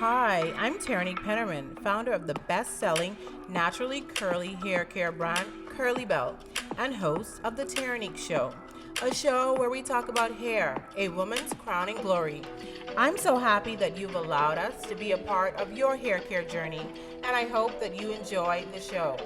Hi, I'm Terrinique Show, founder of the best-selling naturally curly hair care brand Curly Belt and host of the Terrinique Show, a show where we talk about hair, a woman's crowning glory. I'm so happy that you've allowed us to be a part of your hair care journey, and I hope that you enjoy the show.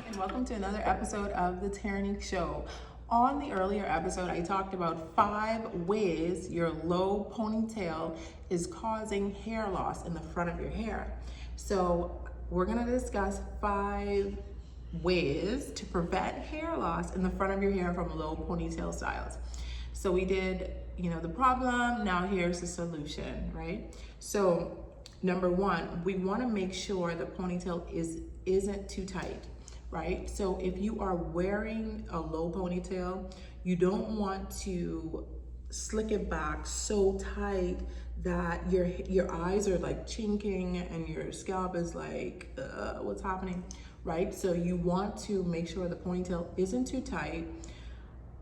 And welcome to another episode of the Terrinique Show. On the earlier episode, I talked about 5 ways your low ponytail is causing hair loss in the front of your hair. So we're gonna discuss 5 ways to prevent hair loss in the front of your hair from low ponytail styles. So we did, the problem, now here's the solution, right? So number 1, we wanna make sure the ponytail isn't too tight. Right? So if you are wearing a low ponytail, you don't want to slick it back so tight that your eyes are like chinking and your scalp is like, what's happening, right? So you want to make sure the ponytail isn't too tight.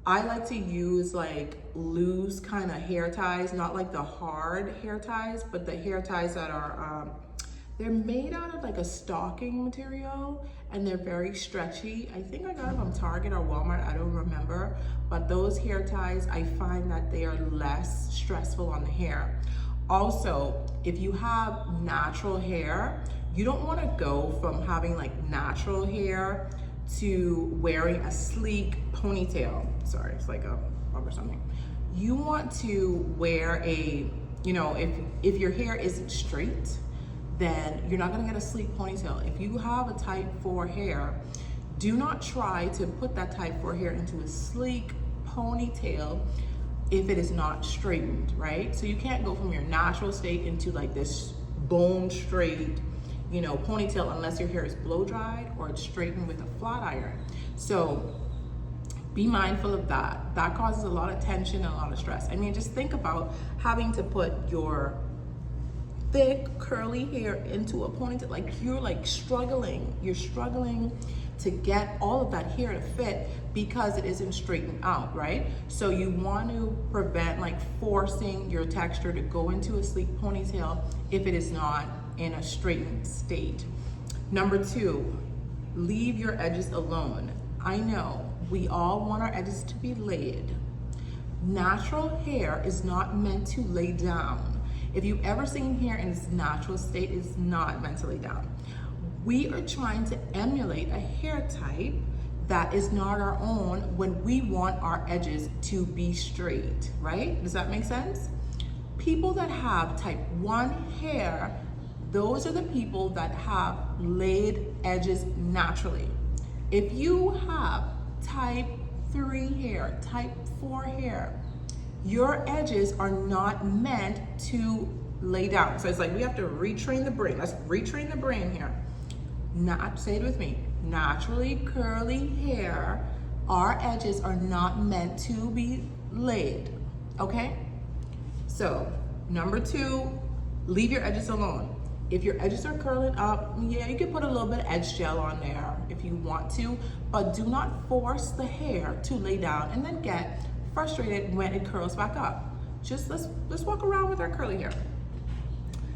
I like to use like loose kind of hair ties, not like the hard hair ties, but the hair ties that are, they're made out of like a stocking material and they're very stretchy. I think I got them from Target or Walmart, I don't remember. But those hair ties, I find that they are less stressful on the hair. Also, if you have natural hair, you don't wanna go from having like natural hair to wearing a sleek ponytail. Sorry, it's like a rub or something. You want to wear a, if your hair isn't straight, then you're not gonna get a sleek ponytail. If you have a type 4 hair, do not try to put that type 4 hair into a sleek ponytail if it is not straightened, right? So you can't go from your natural state into like this bone straight, ponytail unless your hair is blow dried or it's straightened with a flat iron. So be mindful of that. That causes a lot of tension and a lot of stress. I mean, just think about having to put your thick curly hair into a ponytail, like you're struggling to get all of that hair to fit because it isn't straightened out, right? So you want to prevent like forcing your texture to go into a sleek ponytail if it is not in a straightened state. Number 2, leave your edges alone. I know we all want our edges to be laid. Natural hair is not meant to lay down. If you've ever seen hair in its natural state, it's not meant to lay down. We are trying to emulate a hair type that is not our own when we want our edges to be straight, right? Does that make sense? People that have type 1 hair, those are the people that have laid edges naturally. If you have type 3 hair, type 4 hair, your edges are not meant to lay down. So it's like we have to retrain the brain. Let's retrain the brain here. Say it with me. Naturally curly hair, our edges are not meant to be laid, okay? So number 2, leave your edges alone. If your edges are curling up, yeah, you can put a little bit of edge gel on there if you want to, but do not force the hair to lay down and then get frustrated when it curls back up. Just let's walk around with our curly hair.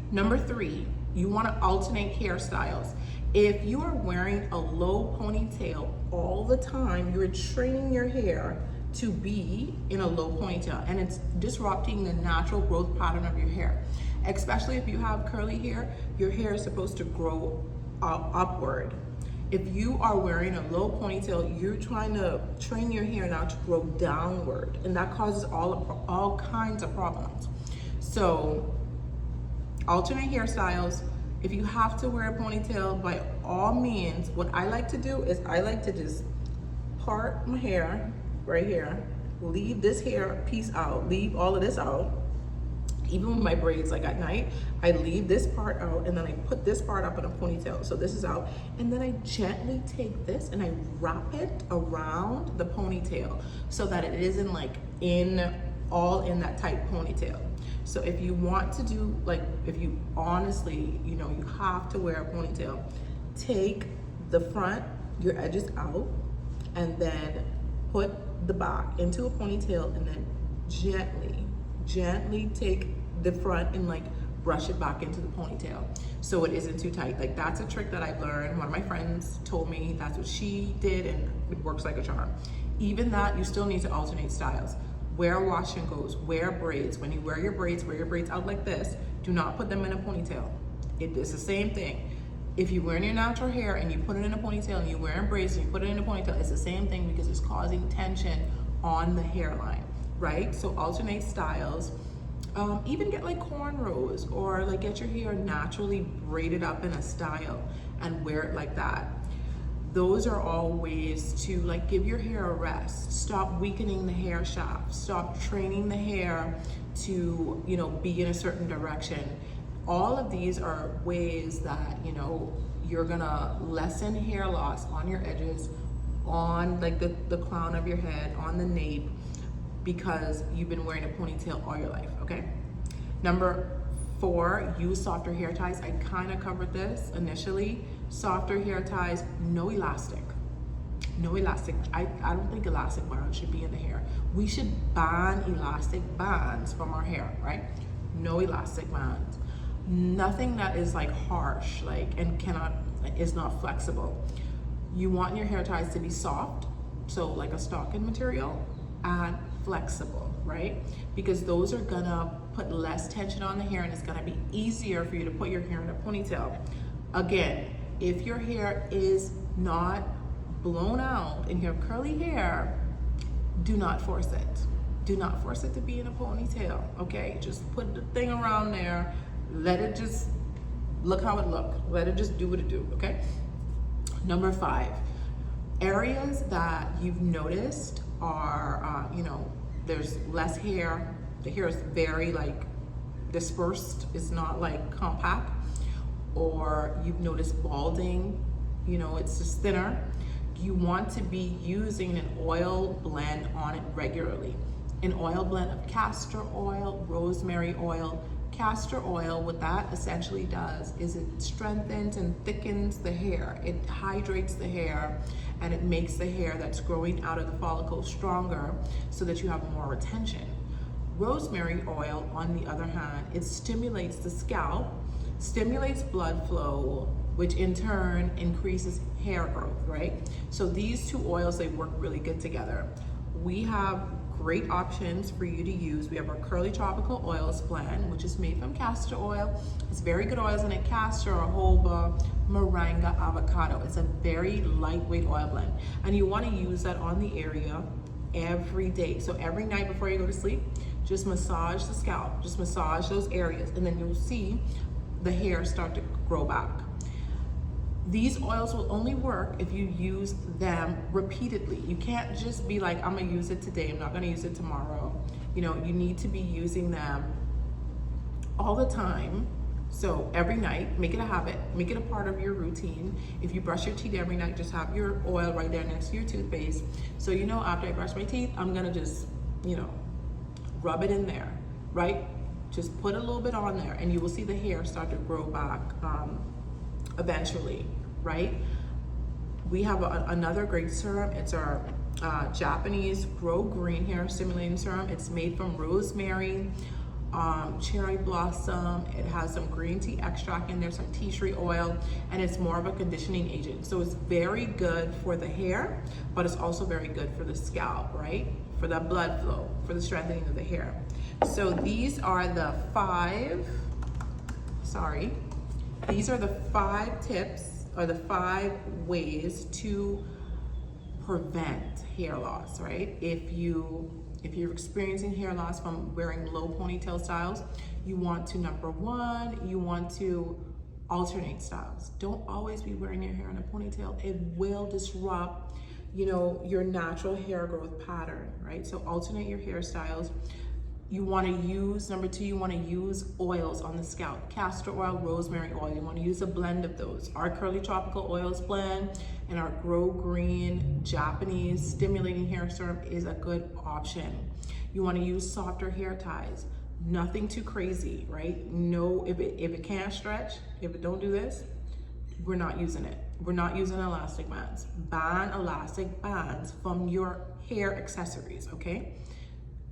Number 3, you want to alternate hairstyles. If you are wearing a low ponytail all the time, you're training your hair to be in a low ponytail and it's disrupting the natural growth pattern of your hair. Especially if you have curly hair, your hair is supposed to grow upward. If you are wearing a low ponytail, you're trying to train your hair now to grow downward, and that causes all kinds of problems. So alternate hairstyles. If you have to wear a ponytail, by all means, what I like to do is I like to just part my hair right here, leave this hair piece out, leave all of this out. Even with my braids, like at night, I leave this part out and then I put this part up in a ponytail. So this is out. And then I gently take this and I wrap it around the ponytail so that it isn't like all in that tight ponytail. So if you want to do, like, if you honestly, you have to wear a ponytail, take the front, your edges out, and then put the back into a ponytail and then gently take the front and like brush it back into the ponytail so it isn't too tight. Like that's a trick that I've learned. One of my friends told me that's what she did and it works like a charm. Even that, you still need to alternate styles. Wear wash and goes, wear braids. When you wear your braids out like this. Do not put them in a ponytail. It is the same thing. If you're wearing your natural hair and you put it in a ponytail and you're wearing braids and you put it in a ponytail, it's the same thing because it's causing tension on the hairline, right? So alternate styles. Even get like cornrows or like get your hair naturally braided up in a style and wear it like that. Those are all ways to like give your hair a rest. Stop weakening the hair shaft. Stop training the hair to, you know, be in a certain direction. All of these are ways that, you know, you're gonna lessen hair loss on your edges, on like the crown of your head, on the nape, because you've been wearing a ponytail all your life, okay? Number 4, use softer hair ties. I kind of covered this initially. Softer hair ties, no elastic. No elastic. I don't think elastic bands should be in the hair. We should ban elastic bands from our hair, right? No elastic bands. Nothing that is like harsh, like, and is not flexible. You want your hair ties to be soft, so like a stocking material, and flexible, right? Because those are gonna put less tension on the hair and it's gonna be easier for you to put your hair in a ponytail. Again, if your hair is not blown out and you have curly hair, do not force it. Do not force it to be in a ponytail, okay? Just put the thing around there, let it just look how it look. Let it just do what it do, okay? Number 5, areas that you've noticed are, you know, there's less hair. The hair is very like dispersed. It's not like compact. Or you've noticed balding, you know, it's just thinner. You want to be using an oil blend on it regularly. An oil blend of castor oil, rosemary oil. Castor oil, what that essentially does is it strengthens and thickens the hair. It hydrates the hair and it makes the hair that's growing out of the follicle stronger so that you have more retention. Rosemary oil, on the other hand, it stimulates the scalp, stimulates blood flow, which in turn increases hair growth, right? So these two oils, they work really good together. We have great options for you to use. We have our Curly Tropical Oils blend, which is made from castor oil. It's very good oils in it: castor, jojoba, moringa, avocado. It's a very lightweight oil blend. And you want to use that on the area every day. So every night before you go to sleep, just massage the scalp, just massage those areas, and then you'll see the hair start to grow back. These oils will only work if you use them repeatedly. You can't just be like, I'm gonna use it today, I'm not gonna use it tomorrow. You know, you need to be using them all the time. So every night, make it a habit, make it a part of your routine. If you brush your teeth every night, just have your oil right there next to your toothpaste. So you know, after I brush my teeth, I'm gonna just, you know, rub it in there, right? Just put a little bit on there and you will see the hair start to grow back eventually, right? We have another great serum. It's our Japanese Grow Green Hair Stimulating Serum. It's made from rosemary, cherry blossom. It has some green tea extract in there, some tea tree oil, and it's more of a conditioning agent. So it's very good for the hair, but it's also very good for the scalp, right? For the blood flow, for the strengthening of the hair. So these are the 5 tips, or the 5 ways to prevent hair loss, right? If you're experiencing hair loss from wearing low ponytail styles, you want to, number 1, you want to alternate styles. Don't always be wearing your hair in a ponytail. It will disrupt, you know, your natural hair growth pattern, right? So alternate your hairstyles. You want to use, number 2, you want to use oils on the scalp. Castor oil, rosemary oil. You want to use a blend of those. Our Curly Tropical Oils blend and our Grow Green Japanese Stimulating Hair Serum is a good option. You want to use softer hair ties. Nothing too crazy, right? No, if it can't stretch, if it don't do this, we're not using it. We're not using elastic bands. Ban elastic bands from your hair accessories, okay?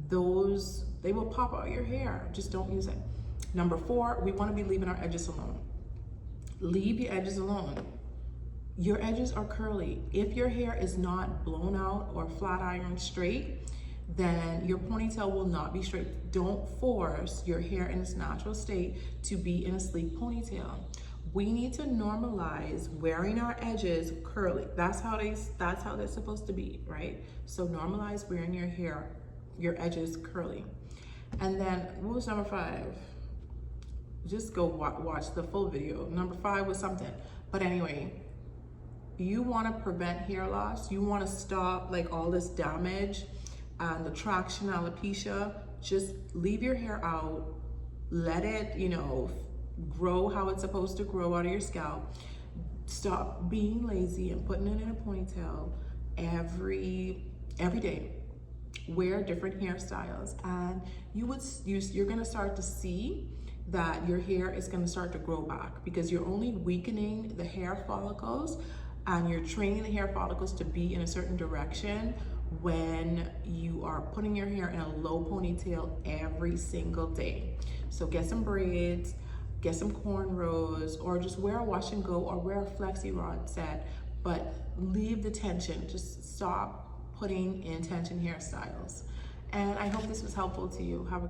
Those, they will pop out your hair. Just don't use it. Number 4, we want to be leaving our edges alone. Leave your edges alone. Your edges are curly. If your hair is not blown out or flat iron straight, then your ponytail will not be straight. Don't force your hair in its natural state to be in a sleek ponytail. We need to normalize wearing our edges curly. That's how they're supposed to be, right? So normalize wearing your edges curly. And then what was number 5? Just go watch the full video. Number 5 was something. But anyway, you want to prevent hair loss. You want to stop like all this damage and the traction alopecia. Just leave your hair out. Let it, grow how it's supposed to grow out of your scalp. Stop being lazy and putting it in a ponytail every day. Wear different hairstyles, and you're gonna start to see that your hair is gonna start to grow back, because you're only weakening the hair follicles and you're training the hair follicles to be in a certain direction when you are putting your hair in a low ponytail every single day. So get some braids, get some cornrows, or just wear a wash and go, or wear a flexi rod set, but leave the tension. Just stop putting in tension hairstyles. And I hope this was helpful to you. Have a